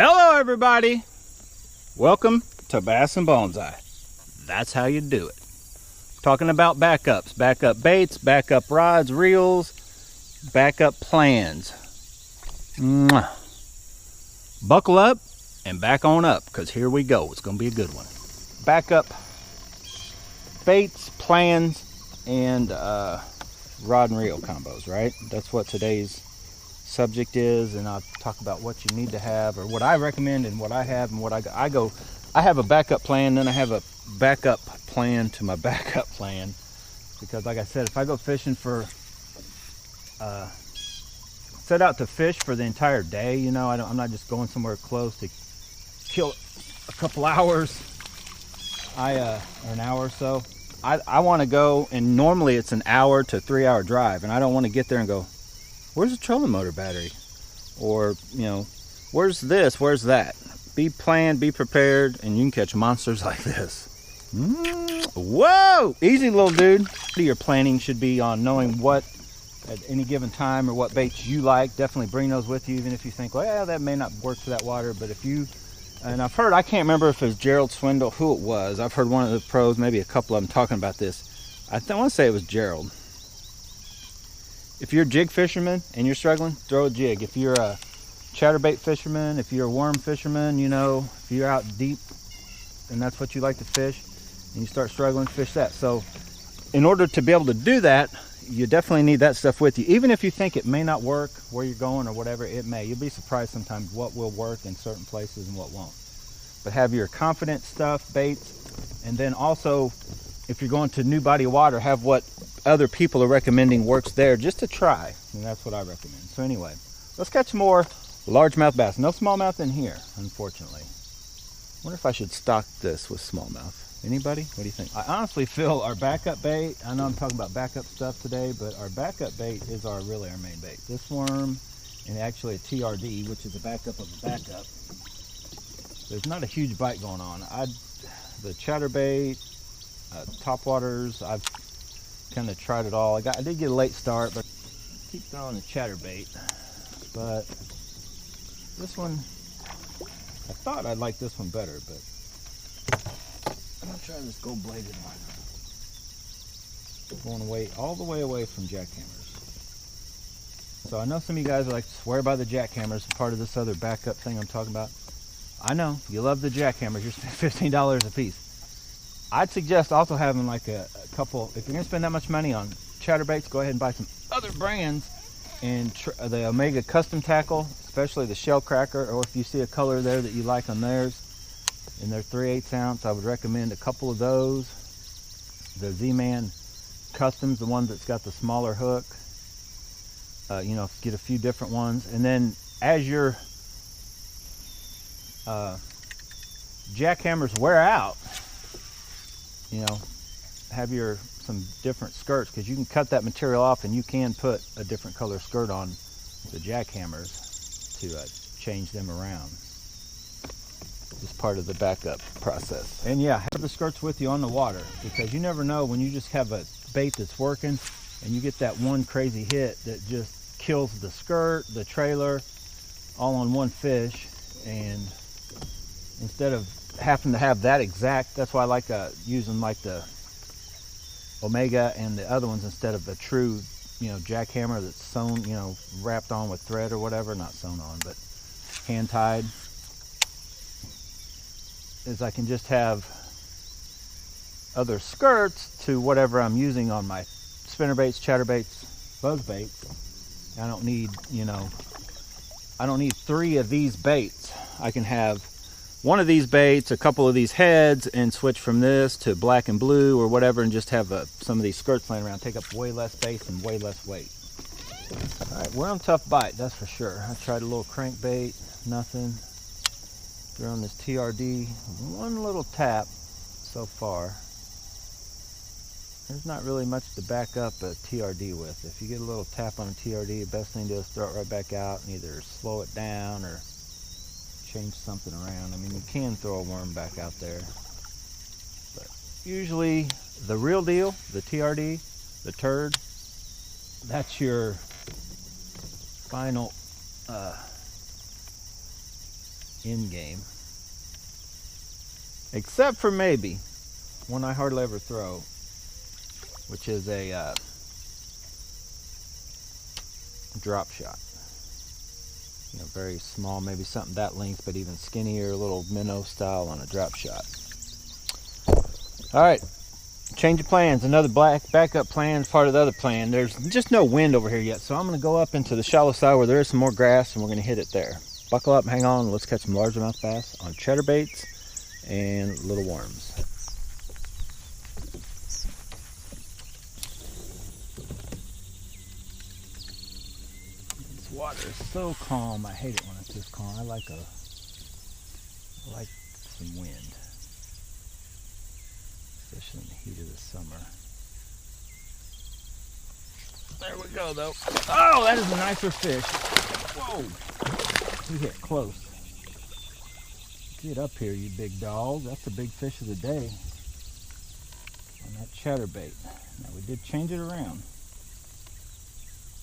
Hello everybody! Welcome to Bass and Bonsai. That's how you do it. Talking about backups, backup baits, backup rods, reels, backup plans. Mwah. Buckle up and back on up, because here we go. It's going to be a good one. Backup baits, plans, and rod and reel combos, right? That's what today's subject is, and I'll talk about what you need to have, or what I recommend, and what I have, and what I have a backup plan, then I have a backup plan to my backup plan, because like I said, if I go fishing for set out to fish for the entire day, you know, I'm not just going somewhere close to kill a couple hours, or an hour or so. I want to go, and normally it's an hour to 3 hour drive, and I don't want to get there and go, where's the trolling motor battery? Or, you know, where's this? Where's that? Be planned, be prepared, and you can catch monsters like this. Whoa! Easy, little dude. Your planning should be on knowing what at any given time, or what baits you like. Definitely bring those with you, even if you think, well, yeah, that may not work for that water. But if you, and I've heard, I can't remember if it was Gerald Swindle, who it was. I've heard one of the pros, maybe a couple of them, talking about this. I want to say it was Gerald. If you're a jig fisherman and you're struggling, throw a jig. If you're a chatterbait fisherman, if you're a worm fisherman, you know, if you're out deep and that's what you like to fish, and you start struggling, fish that. So in order to be able to do that, you definitely need that stuff with you. Even if you think it may not work where you're going or whatever, it may. You'll be surprised sometimes what will work in certain places and what won't. But have your confident stuff, baits, and then also, if you're going to new body of water, have what other people are recommending works there, just to try, and that's what I recommend. So anyway, let's catch more largemouth bass. No smallmouth in here, unfortunately. Wonder if I should stock this with smallmouth. Anybody? What do you think? I honestly feel our backup bait, I know I'm talking about backup stuff today, but our backup bait is really our main bait. This worm, and actually a TRD, which is a backup of a backup. There's not a huge bite going on. The chatterbait, topwaters, I've kind of tried it all. I did get a late start, but keep throwing the chatterbait. But this one, I thought I'd like this one better, but I'm gonna try this gold bladed one. Going away, all the way away from jackhammers. So I know some of you guys are like, swear by the jackhammers, part of this other backup thing I'm talking about. I know you love the jackhammers. You're spending $15 a piece. I'd suggest also having like a couple, if you're gonna spend that much money on chatterbaits, go ahead and buy some other brands, and the Omega Custom Tackle, especially the Shell Cracker, or if you see a color there that you like on theirs, in their 3/8 ounce, I would recommend a couple of those. The Z-Man Customs, the one that's got the smaller hook, you know, get a few different ones. And then as your jackhammers wear out, you know, have some different skirts, because you can cut that material off and you can put a different color skirt on the jackhammers to change them around. Just part of the backup process. And yeah, have the skirts with you on the water, because you never know when you just have a bait that's working and you get that one crazy hit that just kills the skirt, the trailer, all on one fish. And instead of having to have that exact, that's why I like using like the Omega and the other ones instead of a true, you know, jackhammer that's sewn, you know, wrapped on with thread or whatever, not sewn on, but hand tied, is I can just have other skirts to whatever I'm using on my spinnerbaits, chatterbaits, buzzbaits. I don't need, you know, I don't need 3 of these baits. I can have one of these baits, a couple of these heads, and switch from this to black and blue or whatever, and just have some of these skirts laying around, take up way less space and way less weight. All right, we're on tough bite, that's for sure. I tried a little crankbait, nothing. They're on this TRD, one little tap so far. There's not really much to back up a TRD with. If you get a little tap on a TRD, the best thing to do is throw it right back out and either slow it down or change something around. I mean, you can throw a worm back out there, but usually the real deal, the TRD, the turd, that's your final in game. Except for maybe one I hardly ever throw, which is a drop shot. You know, very small, maybe something that length, but even skinnier, little minnow style on a drop shot. All right, change of plans. Another backup plan is part of the other plan. There's just no wind over here yet, so I'm gonna go up into the shallow side where there is some more grass, and we're gonna hit it there. Buckle up, hang on, let's catch some largemouth bass on cheddar baits and little worms. This water is so calm. I hate it when it's this calm. I like some wind, especially in the heat of the summer. There we go, though. Oh, that is a nicer fish. Whoa, we hit close. Get up here, you big dog. That's the big fish of the day on that chatterbait. Now we did change it around.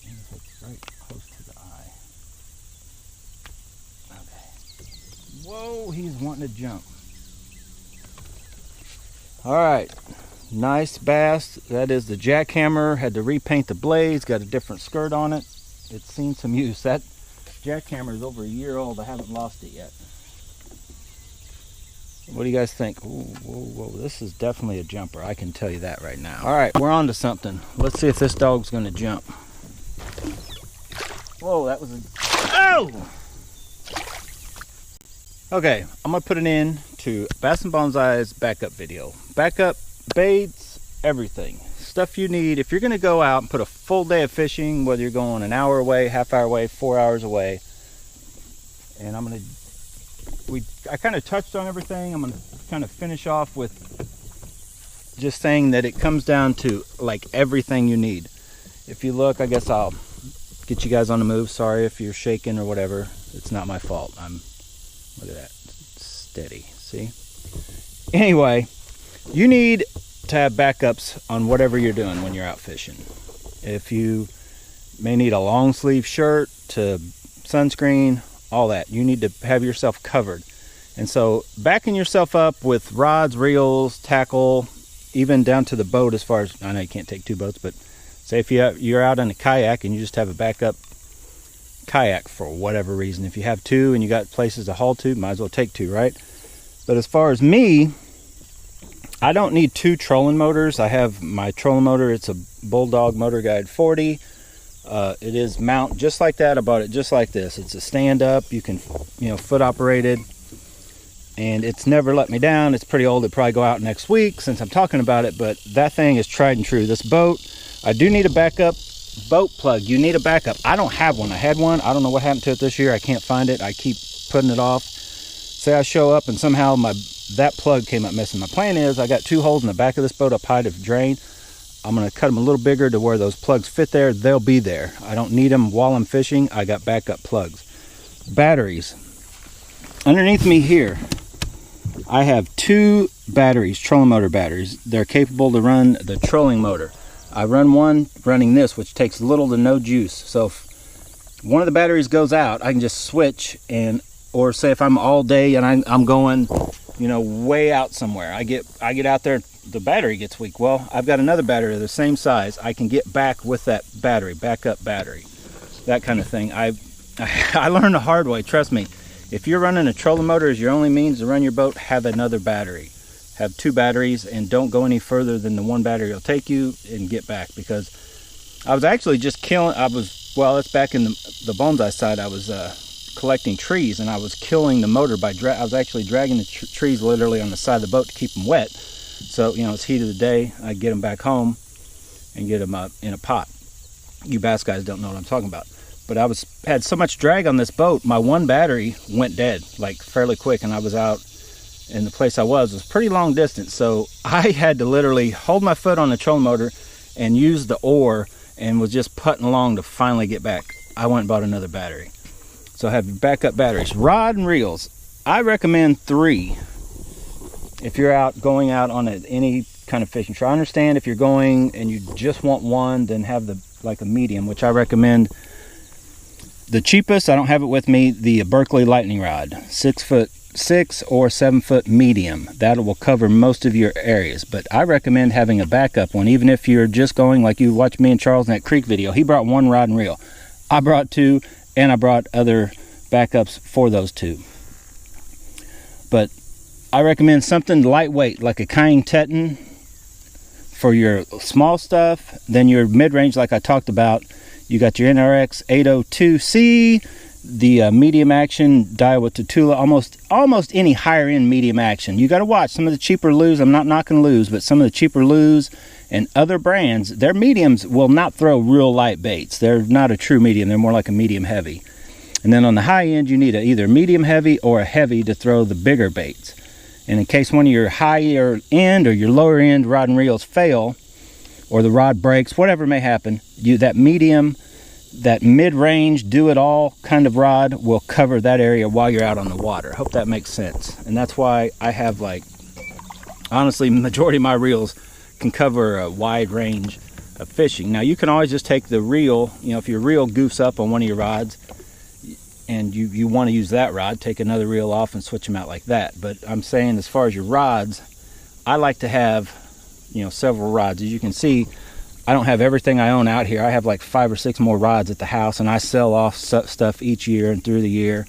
It's right close to the eye. Okay. Whoa, he's wanting to jump. All right, nice bass. That is the jackhammer. Had to repaint the blades. Got a different skirt on it. It's seen some use. That jackhammer is over a year old. I haven't lost it yet. What do you guys think? Ooh, whoa, whoa, this is definitely a jumper. I can tell you that right now. All right, we're on to something. Let's see if this dog's gonna jump. Whoa, that was a, oh! Okay, I'm gonna put it in to Bass and Bonsai's backup video. Backup baits, everything. Stuff you need if you're gonna go out and put a full day of fishing, whether you're going an hour away, half hour away, 4 hours away. And I kind of touched on everything. I'm going to kind of finish off with just saying that it comes down to like everything you need. If you look, I guess I'll get you guys on the move. Sorry if you're shaking or whatever. It's not my fault. Look at that. Steady. See? Anyway, you need to have backups on whatever you're doing when you're out fishing. If you may need a long sleeve shirt to sunscreen, all that, you need to have yourself covered. And so backing yourself up with rods, reels, tackle, even down to the boat, as far as, I know you can't take two boats, but say if you're out on a kayak and you just have a backup kayak for whatever reason. If you have two and you got places to haul to, might as well take two, right? But as far as me, I don't need two trolling motors. I have my trolling motor. It's a Bulldog Motor Guide 40. It is mount just like that. I bought it just like this. It's a stand up. You can, foot operated, and it's never let me down. It's pretty old. It'll probably go out next week since I'm talking about it, but that thing is tried and true. This boat, I do need a backup boat plug. You need a backup. I don't have one. I had one. I don't know what happened to it this year. I can't find it. I keep putting it off. Say I show up and somehow that plug came up missing. My plan is I got two holes in the back of this boat up high to drain. I'm going to cut them a little bigger to where those plugs fit there. They'll be there. I don't need them while I'm fishing. I got backup plugs. Batteries. Underneath me here, I have two batteries, trolling motor batteries. They're capable to run the trolling motor. I run one running this, which takes little to no juice. So if one of the batteries goes out, I can just switch, or say if I'm all day and I'm going, way out somewhere. I get out there, the battery gets weak. Well, I've got another battery the same size. I can get back with that battery, backup battery, that kind of thing. I learned the hard way. Trust me. If you're running a trolling motor as your only means to run your boat, have another battery. Have two batteries, and don't go any further than the one battery will take you, and get back. Because I was actually just that's back in the bonsai side. I was collecting trees, and I was killing the motor by I was actually dragging the trees literally on the side of the boat to keep them wet. So it's heat of the day. I get them back home and get them in a pot. You bass guys don't know what I'm talking about. But I had so much drag on this boat, my one battery went dead like fairly quick, and I was out, and the place I was pretty long distance. So I had to literally hold my foot on the trolling motor and use the oar, and was just putting along to finally get back. I went and bought another battery. So I have backup batteries. Rod and reels, I recommend 3 if you're going out on any kind of fishing trip. I understand if you're going and you just want one, then have a medium, which I recommend The cheapest, I don't have it with me, the Berkeley lightning rod, 6'6" or 7' medium. That will cover most of your areas, but I recommend having a backup one, even if you're just going like you watched me and Charles in that creek video. He brought one rod and reel. I brought two, and I brought other backups for those two. But I recommend something lightweight, like a Cayenne Teton for your small stuff. Then your mid-range, like I talked about, you got your NRX 802C, the medium action Daiwa Tatula, almost any higher end medium action. You got to watch some of the cheaper Lew's. I'm not knocking Lew's, but some of the cheaper Lew's and other brands, their mediums will not throw real light baits. They're not a true medium. They're more like a medium heavy. And then on the high end, you need either medium heavy or a heavy to throw the bigger baits. And in case one of your higher end or your lower end rod and reels fail, or the rod breaks, whatever may happen, that medium, that mid-range, do-it-all kind of rod will cover that area while you're out on the water. I hope that makes sense. And that's why I have, like, honestly, majority of my reels can cover a wide range of fishing. Now, you can always just take the reel, if your reel goofs up on one of your rods and you want to use that rod, take another reel off and switch them out like that. But I'm saying, as far as your rods, I like to have several rods. As you can see, I don't have everything I own out here. I have like 5 or 6 more rods at the house, and I sell off stuff each year and through the year.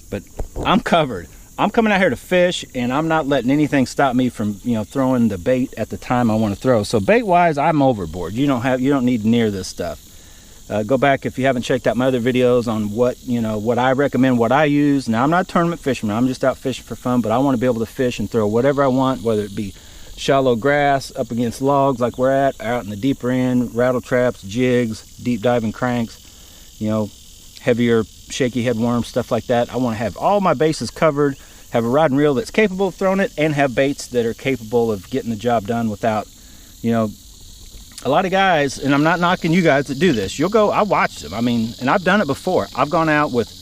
But I'm covered. I'm coming out here to fish, and I'm not letting anything stop me from throwing the bait at the time I want to throw. So bait wise, I'm overboard. You don't need near this stuff. Go back if you haven't checked out my other videos on what I recommend, what I use. Now, I'm not a tournament fisherman. I'm just out fishing for fun, but I want to be able to fish and throw whatever I want, whether it be shallow grass up against logs like we're at, out in the deeper end, rattle traps, jigs, deep diving cranks, heavier shaky head worms, stuff like that. I want to have all my bases covered, have a rod and reel that's capable of throwing it, and have baits that are capable of getting the job done without, a lot of guys, and I'm not knocking you guys that do this, I watch them, and I've done it before. I've gone out with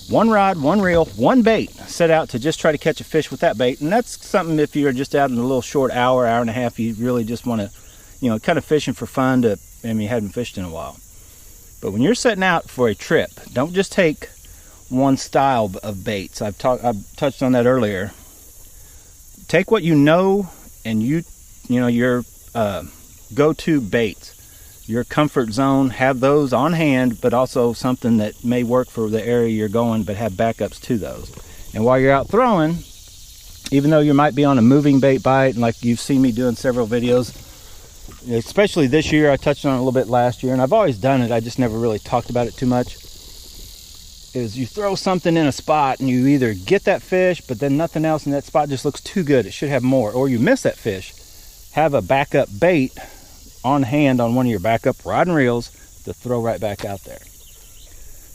one rod, one reel, one bait, set out to just try to catch a fish with that bait. And that's something, if you're just out in a little short hour and a half, you really just want to, kind of fishing for fun you hadn't fished in a while. But when you're setting out for a trip, don't just take one style of baits. I've touched on that earlier. Take what and your go-to baits, your comfort zone, have those on hand, but also something that may work for the area you're going, but have backups to those. And while you're out throwing, even though you might be on a moving bait bite, and like you've seen me doing several videos, especially this year, I touched on it a little bit last year, and I've always done it, I just never really talked about it too much, is you throw something in a spot and you either get that fish, but then nothing else in that spot just looks too good, it should have more, or you miss that fish. Have a backup bait on hand on one of your backup rod and reels to throw right back out there.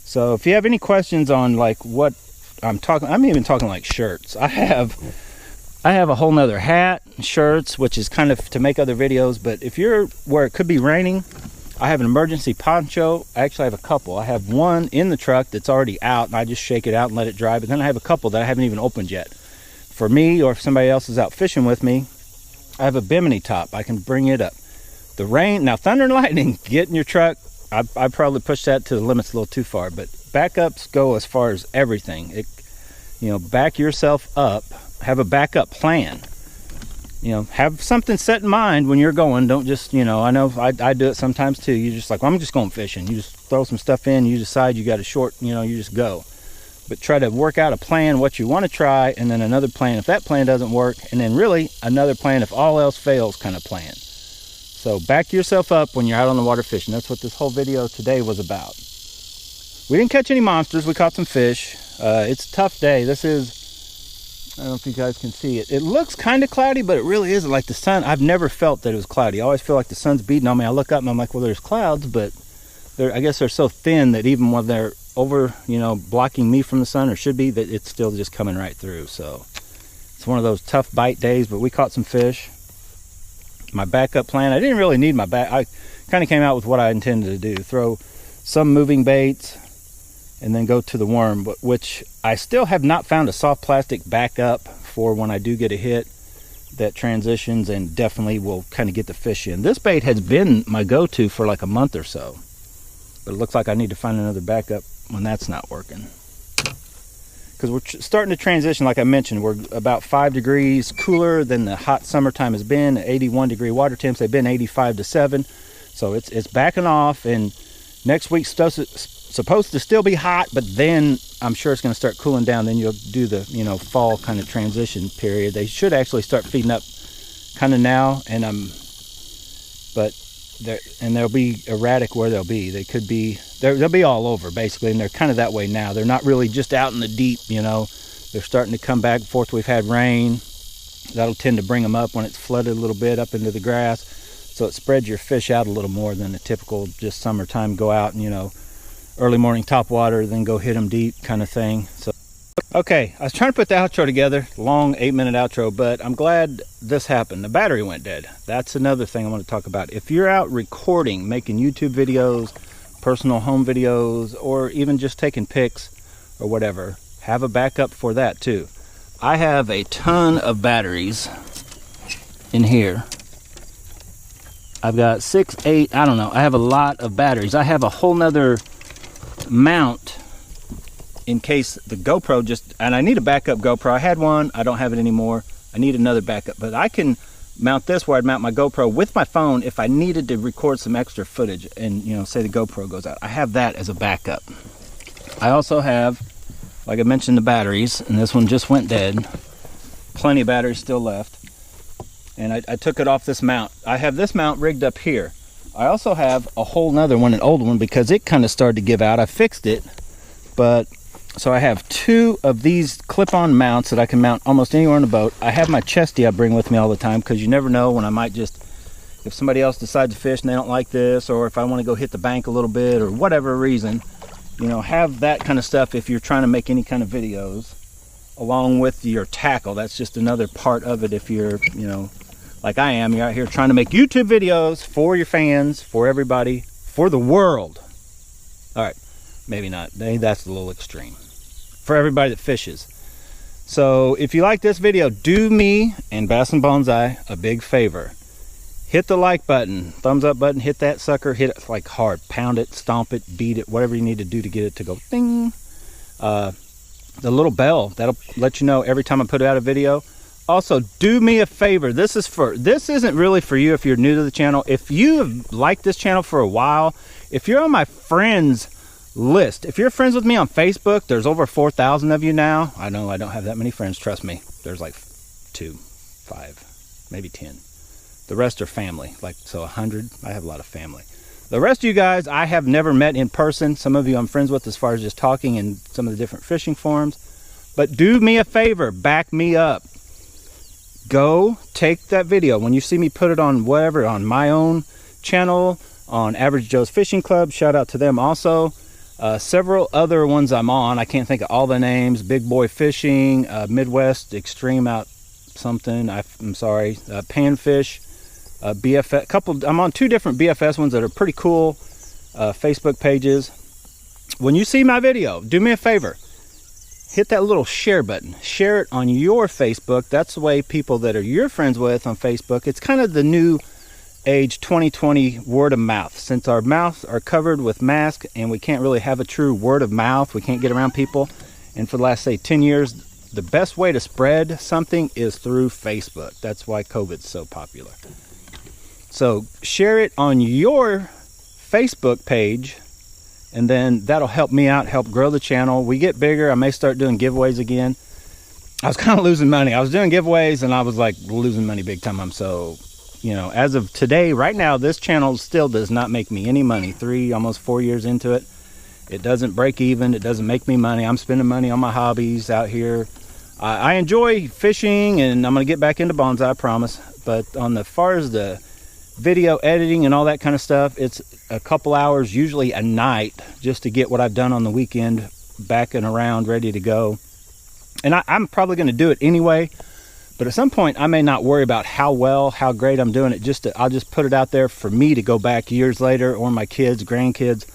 So if you have any questions on like what I'm even talking like shirts. I have a whole nother hat, shirts, which is kind of to make other videos, but if you're where it could be raining, I have an emergency poncho. I actually have a couple. I have one in the truck that's already out, and I just shake it out and let it dry, but then I have a couple that I haven't even opened yet. For me, or if somebody else is out fishing with me, I have a bimini top. I can bring it up. The rain, now thunder and lightning, get in your truck. I probably pushed that to the limits a little too far, but backups go as far as everything. Back yourself up. Have a backup plan. Have something set in mind when you're going. Don't just, I know I do it sometimes too. You're just like, well, I'm just going fishing. You just throw some stuff in. You decide you got a short, you just go. But try to work out a plan, what you want to try, and then another plan if that plan doesn't work, and then really another plan if all else fails kind of plan. So back yourself up when you're out on the water fishing. That's what this whole video today was about. We didn't catch any monsters. We caught some fish. It's a tough day. This is, I don't know if you guys can see it. It looks kind of cloudy, but it really isn't. Like the sun, I've never felt that it was cloudy. I always feel like the sun's beating on me. I look up and I'm like, well, there's clouds, but I guess they're so thin that even when they're over, blocking me from the sun, or should be, that it's still just coming right through. So it's one of those tough bite days, but we caught some fish. My backup plan, I didn't really need my I kind of came out with what I intended to do. Throw some moving baits and then go to the worm, which I still have not found a soft plastic backup for when I do get a hit that transitions and definitely will kind of get the fish in. This bait has been my go-to for like a month or so, but it looks like I need to find another backup when that's not working. Because we're starting to transition, like I mentioned, we're about 5 degrees cooler than the hot summertime has been. 81 degree water temps, they've been 85 to 7. So it's backing off, and next week's supposed to still be hot, but then I'm sure it's going to start cooling down. Then you'll do the, you know, fall kind of transition period. They should actually start feeding up kind of now, and they'll be erratic where they'll be. They could be, they'll be all over basically, and they're kind of that way now. They're not really just out in the deep, you know. They're starting to come back and forth. We've had rain. That'll tend to bring them up when it's flooded a little bit up into the grass. So it spreads your fish out a little more than the typical just summertime, go out and, you know, early morning top water, then go hit them deep kind of thing. So, okay, I was trying to put the outro together, long 8-minute outro, but I'm glad this happened. The battery went dead. That's another thing I want to talk about. If you're out recording, making YouTube videos, personal home videos, or even just taking pics or whatever, have a backup for that too. I have a ton of batteries in here. I've got 6, 8, I don't know. I have a lot of batteries. I have a whole nother mount in case the GoPro and I need a backup GoPro. I had one, I don't have it anymore. I need another backup, but I can mount this where I'd mount my GoPro with my phone if I needed to record some extra footage and, you know, say the GoPro goes out. I have that as a backup. I also have, like I mentioned, the batteries, and this one just went dead. Plenty of batteries still left. And I took it off this mount. I have this mount rigged up here. I also have a whole nother one, an old one, because it kind of started to give out. I fixed it, but so I have 2 of these clip-on mounts that I can mount almost anywhere on the boat. I have my chesty I bring with me all the time, because you never know when I might just, if somebody else decides to fish and they don't like this, or if I want to go hit the bank a little bit, or whatever reason, you know, have that kind of stuff if you're trying to make any kind of videos, along with your tackle. That's just another part of it if you're, you know, like I am, you're out here trying to make YouTube videos for your fans, for everybody, for the world. All right, maybe not. That's a little extreme. For everybody that fishes. So if you like this video, do me and Bass and Bonsai a big favor. Hit the like button, thumbs up button, hit that sucker, hit it like hard. Pound it, stomp it, beat it, whatever you need to do to get it to go ding. The little bell, that'll let you know every time I put out a video. Also, do me a favor. This isn't really for you if you're new to the channel. If you have liked this channel for a while, if you're on my friends list, if you're friends with me on Facebook, there's over 4,000 of you now. I know I don't have that many friends, trust me. There's like 2, 5, maybe 10. The rest are family, like, so 100. I have a lot of family. The rest of you guys I have never met in person. Some of you I'm friends with as far as just talking in some of the different fishing forums. But do me a favor, back me up. Go take that video. When you see me put it on whatever, on my own channel, on Average Joe's Fishing Club, shout out to them also. Several other ones I'm on. I can't think of all the names. Big Boy Fishing, Midwest Extreme out something. I'm sorry. Panfish, BFS. Couple. I'm on 2 different BFS ones that are pretty cool. Facebook pages. When you see my video, do me a favor. Hit that little share button. Share it on your Facebook. That's the way people that are your friends with on Facebook. It's kind of the new age 2020 word of mouth. Since our mouths are covered with masks and we can't really have a true word of mouth, we can't get around people. And for the last, say, 10 years, the best way to spread something is through Facebook. That's why COVID's so popular. So share it on your Facebook page, and then that'll help me out, help grow the channel. We get bigger, I may start doing giveaways again. I was kind of losing money. I was doing giveaways and I was like losing money big time. So, you know, as of today, right now, this channel still does not make me any money. 3, almost 4 years into it. It doesn't break even. It doesn't make me money. I'm spending money on my hobbies out here. I enjoy fishing, and I'm going to get back into bonsai, I promise. But on the far as the video editing and all that kind of stuff, it's a couple hours, usually a night, just to get what I've done on the weekend back and around, ready to go. And I'm probably going to do it anyway, but at some point I may not worry about how great I'm doing it. I'll just put it out there for me to go back years later, or my kids, grandkids,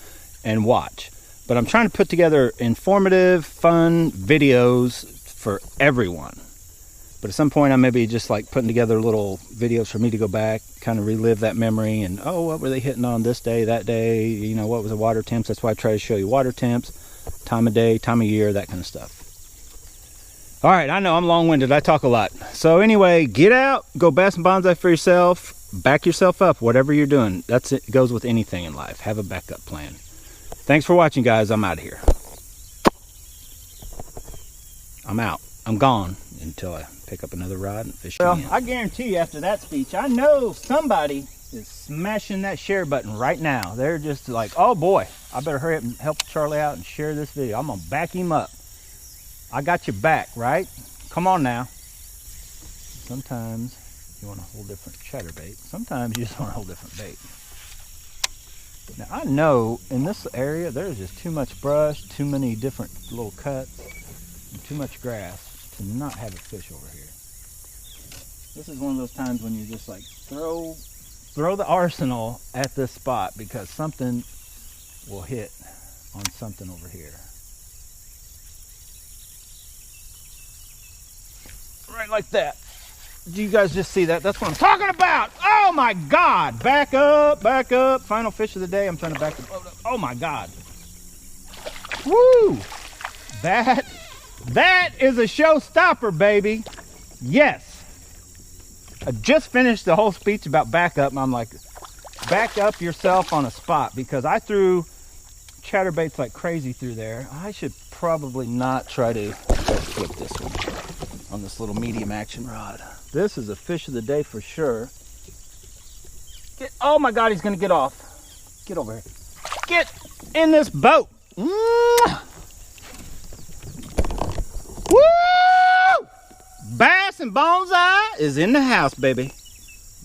and watch. But I'm trying to put together informative, fun videos for everyone. But at some point I may be just like putting together little videos for me to go back, kind of relive that memory, and oh, what were they hitting on this day, that day, you know, what was the water temps. That's why I try to show you water temps. time of day, time of year, that kind of stuff. All right, I know I'm long-winded. I talk a lot. So anyway, get out, go bass and bonsai for yourself, back yourself up, whatever you're doing. That's it. It goes with anything in life. Have a backup plan. Thanks for watching, guys. I'm out of here. I'm out. I'm gone until I pick up another rod and fish again. Well, I guarantee you after that speech, I know somebody is smashing that share button right now. They're just like, oh boy, I better hurry up and help Charlie out and share this video. I'm gonna back him up. I got your back, right? Come on now. Sometimes you want a whole different chatterbait. Sometimes you just want a whole different bait. Now I know in this area there's just too much brush, too many different little cuts, and too much grass to not have a fish over here. This is one of those times when you just like throw the arsenal at this spot because something will hit on something over here. Right like that. Did you guys just see that? That's what I'm talking about. Oh my God. Back up, back up. Final fish of the day. I'm trying to back the boat up. Oh my God. Woo. That is a showstopper, baby. Yes. I just finished the whole speech about backup, and I'm like, back up yourself on a spot, because I threw chatterbaits like crazy through there. I should probably not try to flip this one on this little medium action rod. This is a fish of the day for sure. Oh my God, he's gonna get off. Get over here. Get in this boat. Mwah! Woo! Bass and Bonsai is in the house, baby.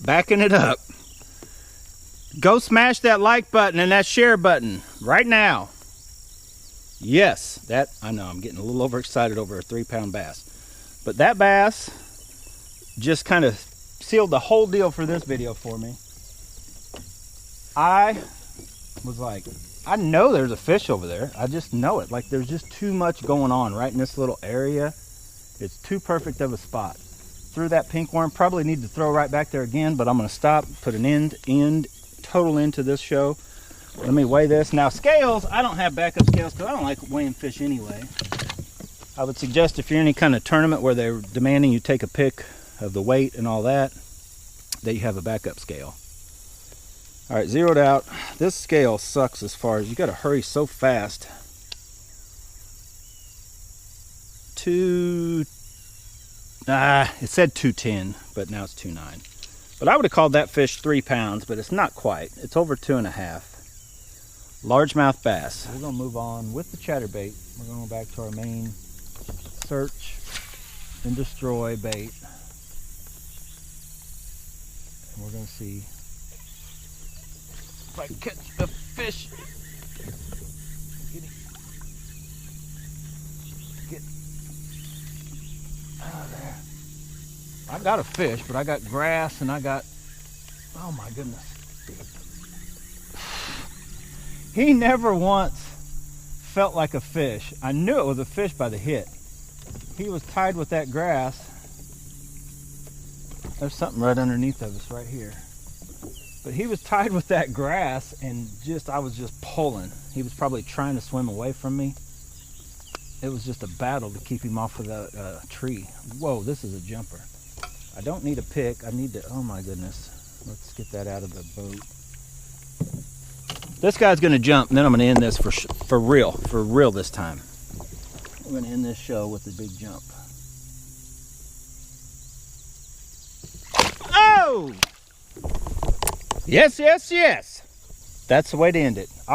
Backing it up. Go smash that like button and that share button right now. Yes, that, I know I'm getting a little overexcited over a 3-pound bass. But that bass just kind of sealed the whole deal for this video for me. I was like, I know there's a fish over there. I just know it. Like, there's just too much going on right in this little area. It's too perfect of a spot. Threw that pink worm. Probably need to throw right back there again, but I'm going to stop, put an total end to this show. Let me weigh this. Now, scales, I don't have backup scales because I don't like weighing fish anyway. I would suggest if you're in any kind of tournament where they're demanding you take a pic of the weight and all that, that you have a backup scale. All right, zeroed out. This scale sucks as far as you got to hurry so fast. It said 210, but now it's 2.9. But I would have called that fish 3 pounds, but it's not quite. It's over 2.5. Largemouth bass. We're gonna move on with the chatterbait. We're going back to our main search and destroy bait. And we're gonna see if I can catch a fish. Get out of there. I got a fish, but I got grass and I got, oh my goodness. He never once felt like a fish. I knew it was a fish by the hit. He was tied with that grass. There's something right underneath of us right here. But he was tied with that grass and I was just pulling. He was probably trying to swim away from me. It was just a battle to keep him off of the tree. Whoa, this is a jumper. I don't need a pick. I need to, oh my goodness. Let's get that out of the boat. This guy's gonna jump, and then I'm gonna end this for real this time. We're gonna end this show with a big jump. Oh! Yes, yes, yes. That's the way to end it.